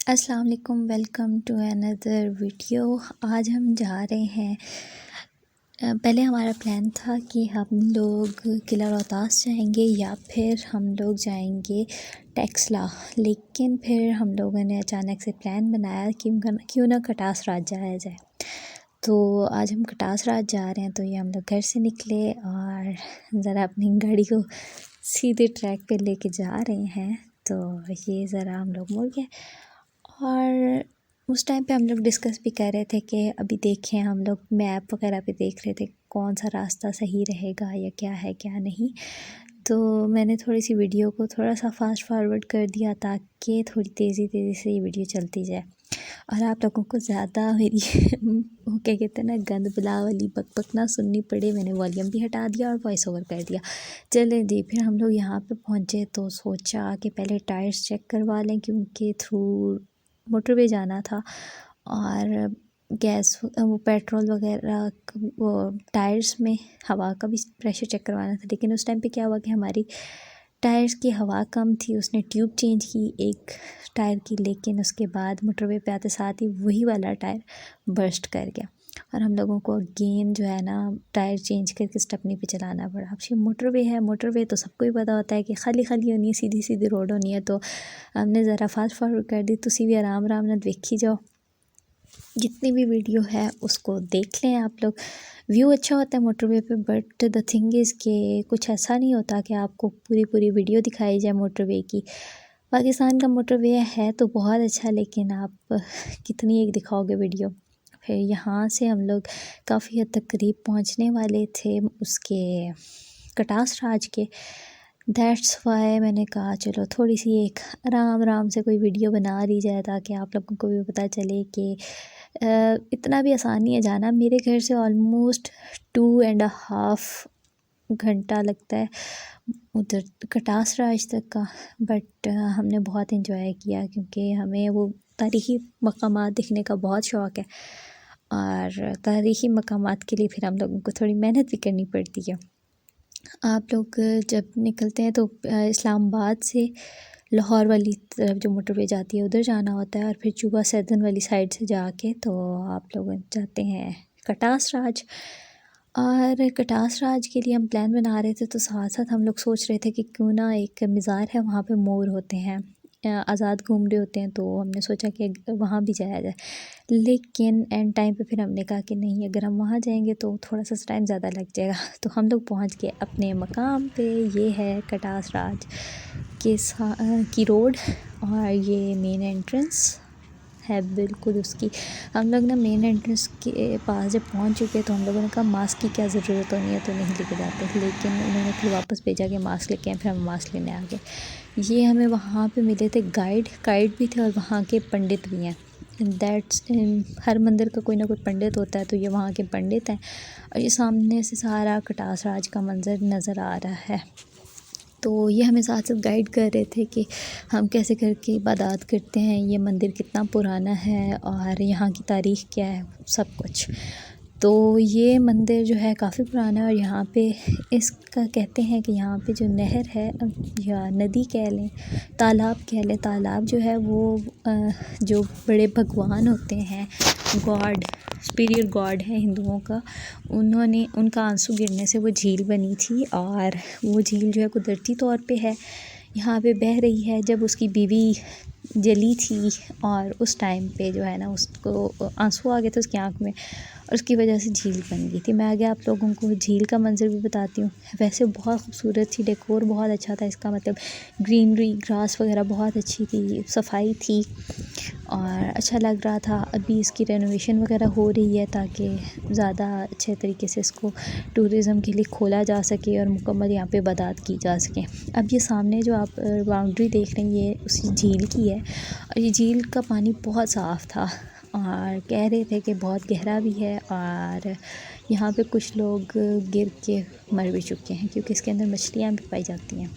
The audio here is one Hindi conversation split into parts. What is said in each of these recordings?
अस्सलाम वालेकुम, वेलकम टू अनदर वीडियो। आज हम जा रहे हैं। पहले हमारा प्लान था कि हम लोग किला रोहतास जाएंगे या फिर हम लोग जाएंगे टेक्सला, लेकिन फिर हम लोगों ने अचानक से प्लान बनाया कि क्यों ना कटास राज जाया जाए। तो आज हम कटास राज जा रहे हैं। तो ये हम लोग घर से निकले और ज़रा अपनी गाड़ी को सीधे ट्रैक पे लेके जा रहे हैं। तो ये ज़रा हम लोग मुड़ गए और उस टाइम पे हम लोग डिस्कस भी कर रहे थे कि अभी देखें, हम लोग मैप वगैरह पे देख रहे थे कौन सा रास्ता सही रहेगा या क्या है क्या नहीं। तो मैंने थोड़ी सी वीडियो को थोड़ा सा फास्ट फॉरवर्ड कर दिया ताकि थोड़ी तेज़ी से ये वीडियो चलती जाए और आप लोगों को ज़्यादा मेरी वो क्या कहते हैं ना, गंद बुला वाली बक ना सुननी पड़े। मैंने वॉल्यूम भी हटा दिया और वॉइस ओवर कर दिया। चलें जी, फिर हम लोग यहाँ पे पहुँचे तो सोचा कि पहले टायर्स चेक करवा लें क्योंकि थ्रू मोटरवे जाना था और गैस वो पेट्रोल वगैरह वो टायर्स में हवा का भी प्रेशर चेक करवाना था। लेकिन उस टाइम पे क्या हुआ कि हमारी टायर्स की हवा कम थी। उसने ट्यूब चेंज की एक टायर की, लेकिन उसके बाद मोटरवे पे आते साथ ही वही वाला टायर बर्स्ट कर गया और हम लोगों को अगेन जो है ना टायर चेंज करके स्टेपनी पे चलाना पड़ा। अब ये मोटरवे है, मोटरवे तो सबको ही पता होता है कि खाली खाली होनी है, सीधी सीधी रोड होनी है। तो हमने ज़रा फास्ट फॉरवर्ड कर दी। तुसी भी आराम आराम ना देखी जाओ, जितनी भी वीडियो है उसको देख लें आप लोग। व्यू अच्छा होता है मोटरवे पे, बट द थिंग इज़ कि कुछ ऐसा नहीं होता कि आपको पूरी वीडियो दिखाई जाए मोटरवे की। पाकिस्तान का मोटरवे है तो बहुत अच्छा, लेकिन आप कितनी एक दिखाओगे वीडियो। फिर यहाँ से हम लोग काफ़ी हद तक करीब पहुँचने वाले थे उसके कटास राज के। दैट्स वाई मैंने कहा चलो थोड़ी सी एक आराम आराम से कोई वीडियो बना ली जाए ताकि आप लोगों को भी पता चले कि इतना भी आसान नहीं है जाना। मेरे घर से ऑलमोस्ट 2.5 घंटा लगता है उधर कटास राज तक का। बट हमने बहुत इंजॉय किया क्योंकि हमें वो तारीख़ी मकामात देखने का बहुत शौक़ है और तारीख़ी मकामात के लिए फिर हम लोगों को थोड़ी मेहनत भी करनी पड़ती है। आप लोग जब निकलते हैं तो इस्लामाबाद से लाहौर वाली तरफ जो मोटरवे जाती है उधर जाना होता है और फिर चूबा सैदन वाली साइड से जाके तो आप लोग जाते हैं कटास राज। और कटास राज के लिए हम प्लान बना रहे थे तो साथ साथ हम लोग सोच रहे थे कि क्यों ना एक मज़ार है, वहाँ पे मोर होते हैं, आज़ाद घूम रहे होते हैं। तो हमने सोचा कि वहाँ भी जाया जाए, लेकिन एंड टाइम पे फिर हमने कहा कि नहीं, अगर हम वहाँ जाएंगे तो थोड़ा सा टाइम ज़्यादा लग जाएगा। तो हम लोग पहुँच गए अपने मकाम पे। ये है कटास राज की रोड और ये मेन एंट्रेंस है बिल्कुल उसकी। हम लोग ना मेन एंट्रेंस के पास जब पहुंच चुके तो हम लोगों ने कहा मास्क की क्या ज़रूरत होनी है, तो नहीं लेके जाते, लेकिन उन्होंने फिर वापस भेजा कि मास्क लेके आए। फिर हम मास्क लेने आ गए। ये हमें वहाँ पे मिले थे गाइड भी थे और वहाँ के पंडित भी हैं। दैट्स हर मंदिर का कोई ना कोई पंडित होता है, तो ये वहाँ के पंडित हैं। और ये सामने से सारा कटास राज का मंज़र नज़र आ रहा है। तो ये हमें साथ साथ गाइड कर रहे थे कि हम कैसे करके इबादत करते हैं, ये मंदिर कितना पुराना है और यहाँ की तारीख़ क्या है, सब कुछ। तो ये मंदिर जो है काफ़ी पुराना है और यहाँ पे इसका कहते हैं कि यहाँ पे जो नहर है या नदी कह लें, तालाब कह लें, तालाब जो है वो जो बड़े भगवान होते हैं, गॉड, सुपीरियर गॉड है हिंदुओं का, उन्होंने उनका आंसू गिरने से वो झील बनी थी और वो झील जो है कुदरती तौर पे है, यहाँ पे बह रही है। जब उसकी बीवी जली थी और उस टाइम पे जो है ना उसको आंसू आ गए थे उसकी आँख में और उसकी वजह से झील बन गई थी। मैं आगे आप लोगों को झील का मंज़र भी बताती हूँ। वैसे बहुत खूबसूरत थी, डेकोर बहुत अच्छा था इसका, मतलब ग्रीनरी, ग्रास वगैरह बहुत अच्छी थी, सफाई थी और अच्छा लग रहा था। अभी इसकी रेनोवेशन वगैरह हो रही है ताकि ज़्यादा अच्छे तरीके से इसको टूरिज़म के लिए खोला जा सके और मुकम्मल यहाँ पे इबादत की जा सके। अब ये सामने जो आप बाउंड्री देख रहे हैं ये उसी झील की है और ये झील का पानी बहुत साफ़ था और कह रहे थे कि बहुत गहरा भी है और यहाँ पे कुछ लोग गिर के मर भी चुके हैं क्योंकि इसके अंदर मछलियाँ भी पाई जाती हैं।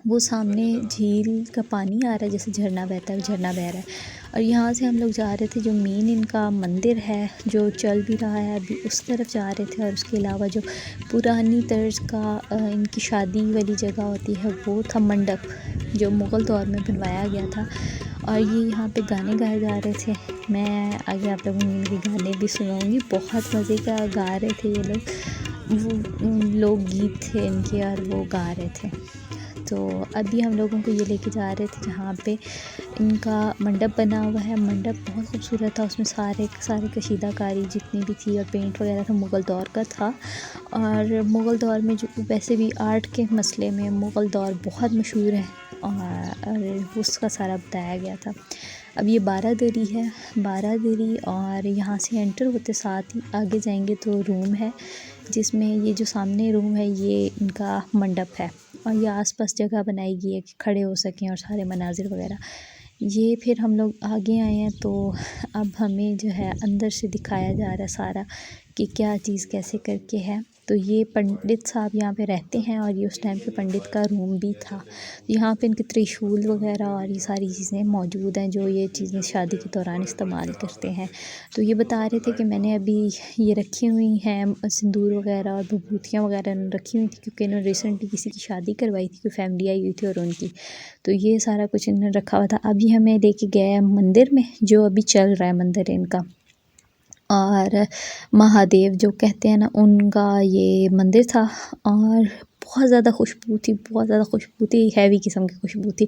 वो सामने झील का पानी आ रहा है, जैसे झरना बहता है, झरना बह रहा है और यहाँ से हम लोग जा रहे थे जो मेन इनका मंदिर है जो चल भी रहा है अभी, उस तरफ जा रहे थे। और उसके अलावा जो पुरानी तर्ज का इनकी शादी वाली जगह होती है वो था मंडप, जो मुग़ल दौर में बनवाया गया था और ये यहाँ पे गाने गाए जा रहे थे। मैं आगे आप लोगों को इनके गाने भी सुनाऊंगी। बहुत मज़े का गा रहे थे ये लोग, वो लोकगीत थे इनके और वो गा रहे थे। तो अभी हम लोगों को ये लेके जा रहे थे जहाँ पे इनका मंडप बना हुआ है। मंडप बहुत खूबसूरत था, उसमें सारे कशीदाकारी जितनी भी थी और पेंट वगैरह था मुग़ल दौर का था। और मुग़ल दौर में जो वैसे भी आर्ट के मसले में मुग़ल दौर बहुत मशहूर है और उसका सारा बताया गया था। अब ये बारादरी है, बारादरी, और यहाँ से एंटर होते साथ ही आगे जाएंगे तो रूम है, जिसमें ये जो सामने रूम है ये इनका मंडप है। और ये आसपास जगह बनाई गई है कि खड़े हो सकें और सारे मनाजिर वगैरह। ये फिर हम लोग आगे आए हैं तो अब हमें जो है अंदर से दिखाया जा रहा है सारा कि क्या चीज़ कैसे करके है। तो ये पंडित साहब यहाँ पे रहते हैं और ये उस टाइम पे पंडित का रूम भी था। यहाँ पे इनके त्रिशूल वगैरह और ये सारी चीज़ें मौजूद हैं जो ये चीज़ें शादी के दौरान इस्तेमाल करते हैं। तो ये बता रहे थे कि मैंने अभी ये रखी हुई हैं सिंदूर वगैरह और विभूतियाँ वगैरह रखी हुई थी, क्योंकि इन्होंने रिसेंटली किसी की शादी करवाई थी, कोई फैमिली आई हुई थी और उनकी, तो ये सारा कुछ इन्होंने रखा हुआ था। अभी हमें लेके गया मंदिर में, जो अभी चल रहा है मंदिर इनका, और महादेव जो कहते हैं ना उनका ये मंदिर था। और बहुत ज़्यादा खुशबू थी, बहुत ज़्यादा खुशबू थी, हैवी किस्म की खुशबू थी।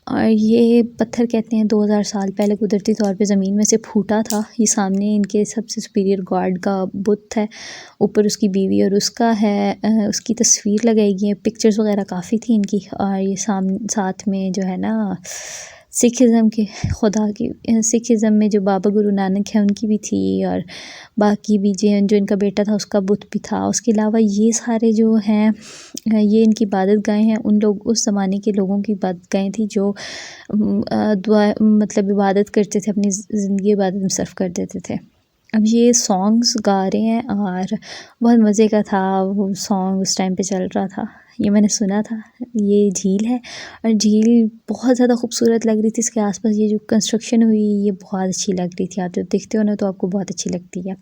और ये पत्थर कहते हैं 2000 साल पहले कुदरती तौर पे ज़मीन में से फूटा था। ये सामने इनके सबसे सुपीरियर गॉड का बुत है, ऊपर उसकी बीवी और उसका है, उसकी तस्वीर लगाई गई है। पिक्चर्स वगैरह काफ़ी थी इनकी। और ये साथ में जो है ना सिखिज़म के खुदा की, सिखिज़म में जो बाबा गुरु नानक है उनकी भी थी, और बाकी भी जो इनका बेटा था उसका बुत भी था। उसके अलावा ये सारे जो हैं ये इनकी इबादत गाहें हैं। उन लोग उस ज़माने के लोगों की इबादत गाहें थी जो दुआ मतलब इबादत करते थे, अपनी ज़िंदगी इबादत में सर्फ कर देते थे। अब ये सॉन्ग्स गा रहे हैं और बहुत मज़े का था वो सॉन्ग, उस टाइम पे चल रहा था, ये मैंने सुना था। ये झील है और झील बहुत ज़्यादा खूबसूरत लग रही थी। इसके आसपास ये जो कंस्ट्रक्शन हुई ये बहुत अच्छी लग रही थी। आप जब देखते हो ना तो आपको बहुत अच्छी लगती है।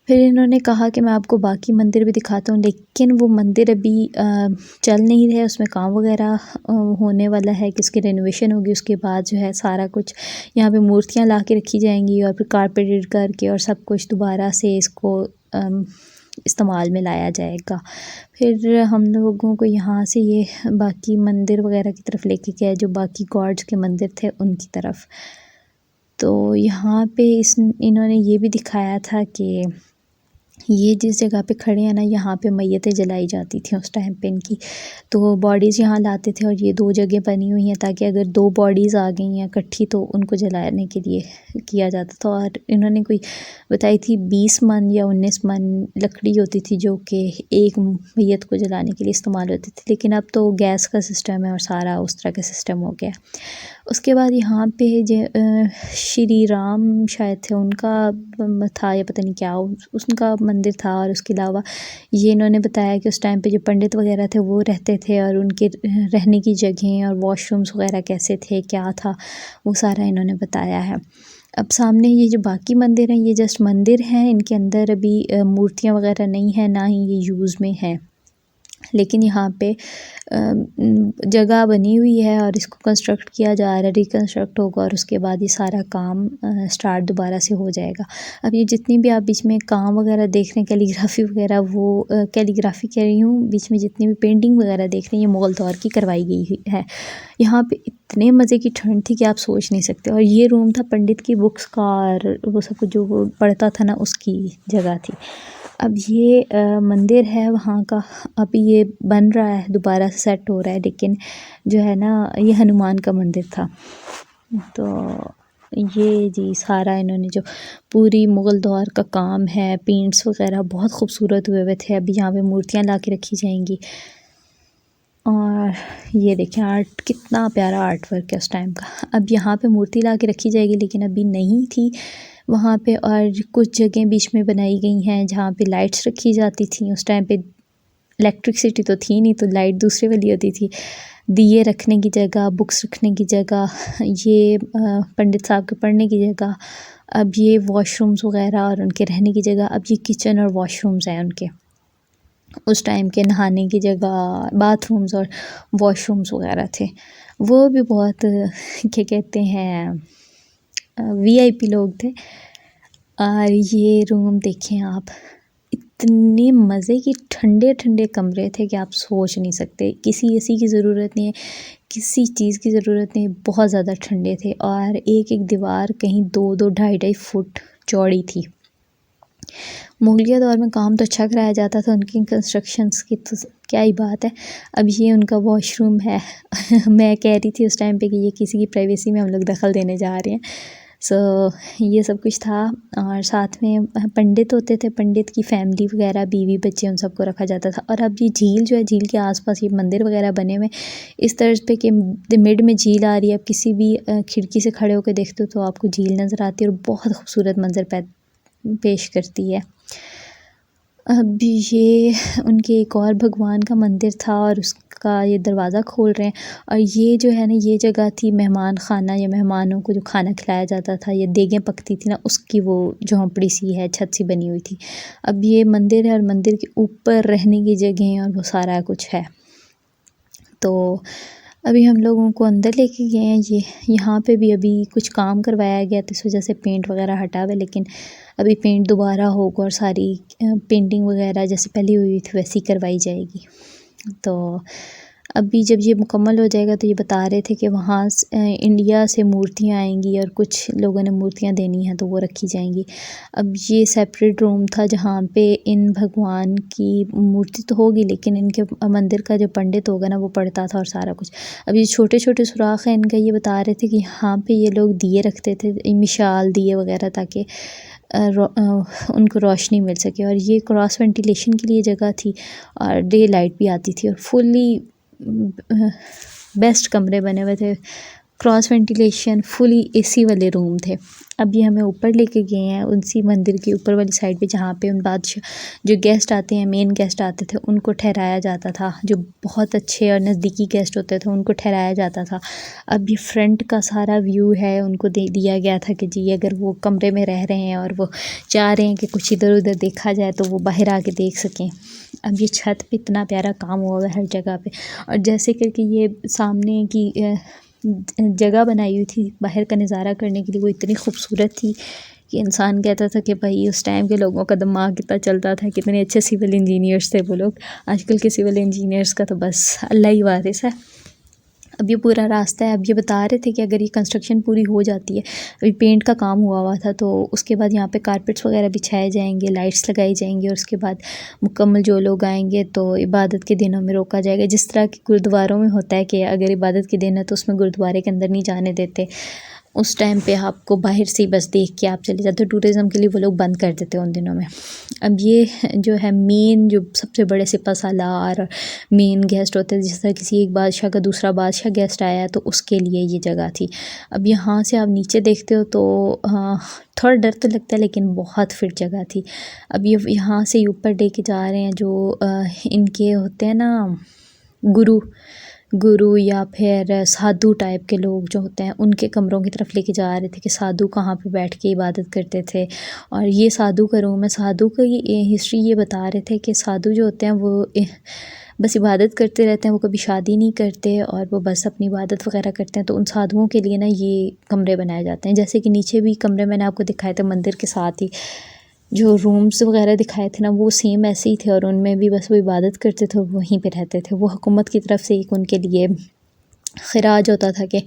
फिर इन्होंने कहा कि मैं आपको बाकी मंदिर भी दिखाता हूँ, लेकिन वो मंदिर अभी चल नहीं रहे, उसमें काम वगैरह होने वाला है कि उसकी रेनोवेशन होगी। उसके बाद जो है सारा कुछ यहाँ पे मूर्तियाँ ला के रखी जाएंगी और फिर कारपेटेड करके और सब कुछ दोबारा से इसको इस्तेमाल में लाया जाएगा। फिर हम लोगों को यहाँ से ये बाकी मंदिर वगैरह की तरफ लेके गया, जो बाकी गॉड्स के मंदिर थे उनकी तरफ। तो यहाँ पे इन्होंने ये भी दिखाया था कि ये जिस जगह पे खड़े हैं ना, यहाँ पे मैयतें जलाई जाती थी उस टाइम पे इनकी, तो बॉडीज़ यहाँ लाते थे। और ये 2 जगह बनी हुई हैं ताकि अगर 2 बॉडीज़ आ गई हैं इकट्ठी तो उनको जलाने के लिए किया जाता था। और इन्होंने कोई बताई थी 20 मन या 19 मन लकड़ी होती थी जो कि एक मैयत को जलाने के लिए इस्तेमाल होती थी, लेकिन अब तो गैस का सिस्टम है और सारा उस तरह का सिस्टम हो गया। उसके बाद यहाँ पे श्री राम शायद थे, उनका था या पता नहीं क्या उनका मंदिर था। और उसके अलावा ये इन्होंने बताया कि उस टाइम पे जो पंडित वगैरह थे वो रहते थे और उनके रहने की जगह और वॉशरूम्स वगैरह कैसे थे, क्या था, वो सारा इन्होंने बताया है। अब सामने ये जो बाकी मंदिर हैं ये जस्ट मंदिर हैं, इनके अंदर अभी मूर्तियाँ वगैरह नहीं हैं, ना ही ये यूज़ में है। लेकिन यहाँ पे जगह बनी हुई है और इसको कंस्ट्रक्ट किया जा रहा है, रिकंस्ट्रक्ट होगा और उसके बाद ये सारा काम स्टार्ट दोबारा से हो जाएगा। अब ये जितनी भी आप बीच में काम वगैरह देख रहे हैं, कैलीग्राफी वगैरह, वो कैलीग्राफी कह रही हूँ, बीच में जितनी भी पेंटिंग वगैरह देख रहे हैं ये मुग़ल दौर की करवाई गई हुई है। यहाँ पे इतने मज़े की ठंड थी कि आप सोच नहीं सकते। और ये रूम था पंडित की बुक्स का और वो सब कुछ जो वो पढ़ता था ना उसकी जगह थी। अब ये मंदिर है वहाँ का, अभी ये बन रहा है, दोबारा से सेट हो रहा है, लेकिन जो है ना ये हनुमान का मंदिर था। तो ये जी सारा इन्होंने जो पूरी मुग़ल दौर का काम है, पेंट्स वगैरह बहुत खूबसूरत हुए हुए थे। अभी यहाँ पे मूर्तियाँ ला के रखी जाएंगी। और ये देखें आर्ट, कितना प्यारा आर्ट वर्क है उस टाइम का। अब यहाँ पे मूर्ति ला के रखी जाएगी, लेकिन अभी नहीं थी वहाँ पे। और कुछ जगह बीच में बनाई गई हैं जहाँ पे लाइट्स रखी जाती थी। उस टाइम पे इलेक्ट्रिसिटी तो थी नहीं, तो लाइट दूसरे वाली होती थी। दिए रखने की जगह, बुक्स रखने की जगह, ये पंडित साहब के पढ़ने की जगह। अब ये वॉशरूम्स वगैरह और उनके रहने की जगह। अब ये किचन और वॉशरूम्स हैं उनके, उस टाइम के नहाने की जगह, बाथरूम्स और वॉशरूम्स वगैरह थे। वो भी बहुत क्या कहते हैं वीआईपी लोग थे। और ये रूम देखें आप, इतने मज़े की ठंडे ठंडे कमरे थे कि आप सोच नहीं सकते। किसी एसी की ज़रूरत नहीं है, किसी चीज़ की ज़रूरत नहीं, बहुत ज़्यादा ठंडे थे। और एक एक दीवार कहीं 2-2 2.5-2.5 फुट चौड़ी थी। मुगलिया दौर में काम तो अच्छा कराया जाता था, उनकी कंस्ट्रक्शंस की तो क्या ही बात है। अब ये उनका वॉशरूम है। मैं कह रही थी उस टाइम पे कि ये किसी की प्राइवेसी में हम लोग दखल देने जा रहे हैं। सो ये सब कुछ था। और साथ में पंडित होते थे, पंडित की फैमिली वगैरह, बीवी बच्चे, उन सबको रखा जाता था। और अब ये झील जो है, झील के आसपास ये मंदिर वगैरह बने हुए इस तर्ज पे कि मिड में झील आ रही है। आप किसी भी खिड़की से खड़े होकर देखते हो तो आपको झील नज़र आती है और बहुत खूबसूरत मंजर पेश करती है। अब ये उनके एक और भगवान का मंदिर था और उसका ये दरवाज़ा खोल रहे हैं। और ये जो है ना, ये जगह थी मेहमान खाना, या मेहमानों को जो खाना खिलाया जाता था, ये देगें पकती थी ना, उसकी वो झोंपड़ी सी है, छत सी बनी हुई थी। अब ये मंदिर है और मंदिर के ऊपर रहने की जगह और वो सारा कुछ है। तो अभी हम लोगों को अंदर लेके गए हैं। ये यहाँ पे भी अभी कुछ काम करवाया गया तो इस वजह से पेंट वगैरह हटा हुआ है, लेकिन अभी पेंट दोबारा होगा और सारी पेंटिंग वगैरह जैसे पहले हुई थी वैसी करवाई जाएगी। तो अभी जब ये मुकम्मल हो जाएगा तो ये बता रहे थे कि वहाँ इंडिया से मूर्तियाँ आएंगी और कुछ लोगों ने मूर्तियाँ देनी हैं तो वो रखी जाएंगी। अब ये सेपरेट रूम था जहाँ पे इन भगवान की मूर्ति तो होगी, लेकिन इनके मंदिर का जो पंडित होगा ना, वो पढ़ता था और सारा कुछ। अब ये छोटे छोटे सुराख हैं इनका, ये बता रहे थे कि यहाँ पे ये लोग दिए रखते थे, मिशाल दिए वगैरह, ताकि उनको रोशनी मिल सके। और ये क्रॉस वेंटिलेशन के लिए जगह थी और डे लाइट भी आती थी और फुली बेस्ट कमरे बने हुए थे, क्रॉस वेंटिलेशन, फुली एसी वाले रूम थे। अब ये हमें ऊपर लेके गए हैं उसी मंदिर की ऊपर वाली साइड पे, जहाँ पे उन बादशाह जो गेस्ट आते हैं, मेन गेस्ट आते थे, उनको ठहराया जाता था। जो बहुत अच्छे और नज़दीकी गेस्ट होते थे उनको ठहराया जाता था। अब ये फ्रंट का सारा व्यू है, उनको दे दिया गया था कि जी अगर वो कमरे में रह रहे हैं और वो चाह रहे हैं कि कुछ इधर उधर देखा जाए तो वो बाहर आके देख सकें। अब ये छत पे इतना प्यारा काम हुआ है हर जगह पे। और जैसे करके ये सामने की जगह बनाई हुई थी बाहर का नज़ारा करने के लिए, वो इतनी खूबसूरत थी कि इंसान कहता था कि भाई उस टाइम के लोगों का दिमाग कितना चलता था, कितने अच्छे सिविल इंजीनियर्स थे वो लोग। आजकल के सिविल इंजीनियर्स का तो बस अल्लाह ही वारिस है। अब ये पूरा रास्ता है। अब ये बता रहे थे कि अगर ये कंस्ट्रक्शन पूरी हो जाती है, अभी पेंट का काम हुआ था, तो उसके बाद यहाँ पे कारपेट्स वगैरह बिछाए जाएंगे, लाइट्स लगाई जाएंगी और उसके बाद मुकम्मल जो लोग आएंगे तो इबादत के दिनों में रोका जाएगा। जिस तरह के गुरुद्वारों में होता है कि अगर इबादत के दिन है तो उसमें गुरुद्वारे के अंदर नहीं जाने देते, उस टाइम पे आपको बाहर से ही बस देख के आप चले जाते हो। टूरिज़म के लिए वो लोग बंद कर देते हैं उन दिनों में। अब ये जो है मेन जो सबसे बड़े सिपा सालार मेन गेस्ट होते हैं, जिस तरह किसी एक बादशाह का दूसरा बादशाह गेस्ट आया तो उसके लिए ये जगह थी। अब यहाँ से आप नीचे देखते हो तो थोड़ा डर तो लगता है, लेकिन बहुत फिट जगह थी। अब ये यहाँ से ऊपर लेके जा रहे हैं जो इनके होते हैं ना गुरु या फिर साधु टाइप के लोग जो होते हैं, उनके कमरों की तरफ लेके जा रहे थे कि साधु कहाँ पे बैठ के इबादत करते थे। और ये साधु का रूम है। साधु की हिस्ट्री ये बता रहे थे कि साधु जो होते हैं वो बस इबादत करते रहते हैं, वो कभी शादी नहीं करते और वो बस अपनी इबादत वगैरह करते हैं। तो उन साधुओं के लिए ना ये कमरे बनाए जाते हैं। जैसे कि नीचे भी कमरे मैंने आपको दिखाए थे मंदिर के साथ ही, जो रूम्स वगैरह दिखाए थे ना, वो सेम ऐसे ही थे और उनमें भी बस वो इबादत करते थे, वहीं पे रहते थे। वो हुकूमत की तरफ से एक उनके लिए खराज होता था कि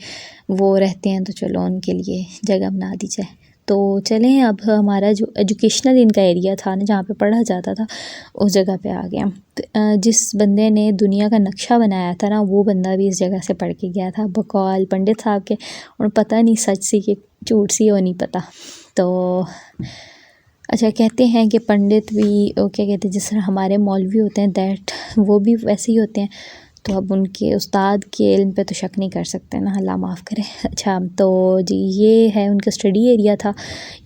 वो रहते हैं तो चलो उनके लिए जगह बना दी जाए। तो चलें, अब हमारा जो एजुकेशनल इनका एरिया था ना, जहाँ पे पढ़ा जाता था, उस जगह पे आ गया। तो जिस बंदे ने दुनिया का नक्शा बनाया था ना, वो बंदा भी इस जगह से पढ़ के गया था, बकौल पंडित साहब के। और पता नहीं सच सी कि झूठ सी, वो नहीं पता। तो अच्छा, कहते हैं कि पंडित भी क्या कहते हैं, जिस तरह हमारे मौलवी होते हैं दैट वो भी वैसे ही होते हैं। तो अब उनके उस्ताद के इल्म पे तो शक नहीं कर सकते ना, अल्लाह माफ़ करे। अच्छा, तो जी ये है उनका स्टडी एरिया था।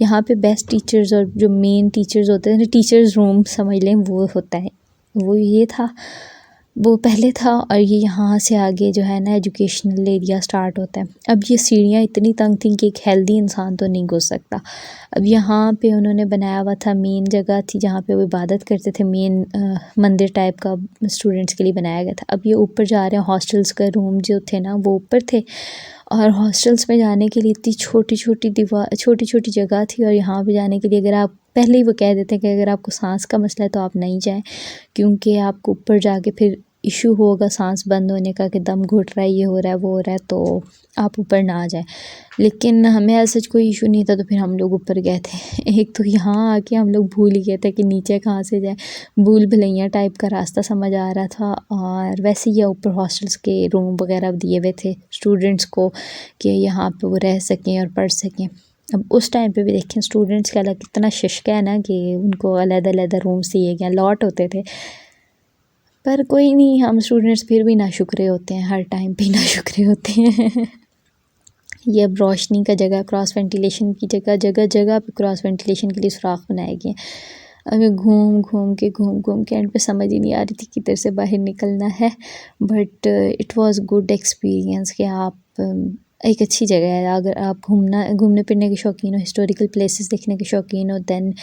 यहाँ पे बेस्ट टीचर्स और जो मेन टीचर्स होते हैं, टीचर्स रूम समझ लें, वो होता है, वो ये था। वो पहले था, और ये यहाँ से आगे जो है ना एजुकेशनल एरिया स्टार्ट होता है। अब ये सीढ़ियाँ इतनी तंग थी कि एक हेल्दी इंसान तो नहीं घुस सकता। अब यहाँ पे उन्होंने बनाया हुआ था, मेन जगह थी जहाँ पे वो इबादत करते थे, मेन मंदिर टाइप का स्टूडेंट्स के लिए बनाया गया था। अब ये ऊपर जा रहे हैं, हॉस्टल्स का रूम जो थे ना वो ऊपर थे, और हॉस्टल्स में जाने के लिए इतनी छोटी छोटी जगह थी, और यहाँ पे जाने के लिए अगर आप पहले ही वो कह देते हैं कि अगर आपको सांस का मसला है तो आप नहीं जाएं, क्योंकि आपको ऊपर जाके फिर इशू होगा सांस बंद होने का, कि दम घुट रहा है, ये हो रहा है वो हो रहा है, तो आप ऊपर ना आ जाएं। लेकिन हमें ऐसा कोई इशू नहीं था, तो फिर हम लोग ऊपर गए थे। एक तो यहाँ आके हम लोग भूल ही गए थे कि नीचे कहाँ से जाए, भूल भुलैया टाइप का रास्ता समझ आ रहा था। और वैसे ही ऊपर हॉस्टल्स के रूम वगैरह दिए हुए थे स्टूडेंट्स को कि यहाँ पे वो रह सकें और पढ़ सकें। अब उस टाइम पे भी देखें स्टूडेंट्स का अलग कितना शिश्क है ना, कि उनको अलग-अलग रूम्स दिए गए, लॉट होते थे। पर कोई नहीं, हम स्टूडेंट्स फिर भी नाशुक्रे होते हैं, हर टाइम पे नाशुक्रे होते हैं। ये अब रोशनी का जगह, क्रॉस वेंटिलेशन की जगह जगह पे क्रॉस वेंटिलेशन के लिए सुराख बनाए गए। अभी घूम घूम के एंड पे समझ ही नहीं आ रही थी किधर से बाहर निकलना है। But it was good experience कि आप एक अच्छी जगह है। अगर आप घूमने फिरने के शौकीन हो, हिस्टोरिकल प्लेसेस देखने के शौकीन हो, then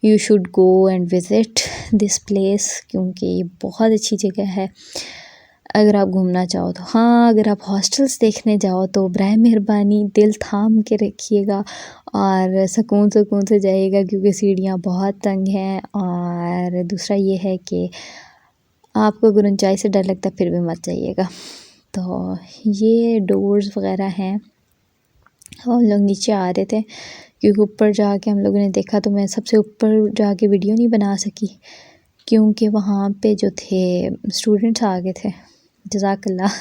you should go and visit this place, क्योंकि ये बहुत अच्छी जगह है अगर आप घूमना चाहो तो। हाँ, अगर आप हॉस्टल्स देखने जाओ तो बराए मेहरबानी दिल थाम के रखिएगा और सुकून से जाइएगा, क्योंकि सीढ़ियाँ बहुत तंग हैं। और दूसरा ये है कि आपको अगर ऊंचाई से डर लगता है फिर भी मत जाइएगा। तो ये डोर्स वगैरह हैं। हम लोग नीचे आ रहे थे, क्योंकि ऊपर जाके हम लोगों ने देखा, तो मैं सबसे ऊपर जाके वीडियो नहीं बना सकी, क्योंकि वहाँ पे जो थे स्टूडेंट्स आ गए थे। जज़ाकल्लाह।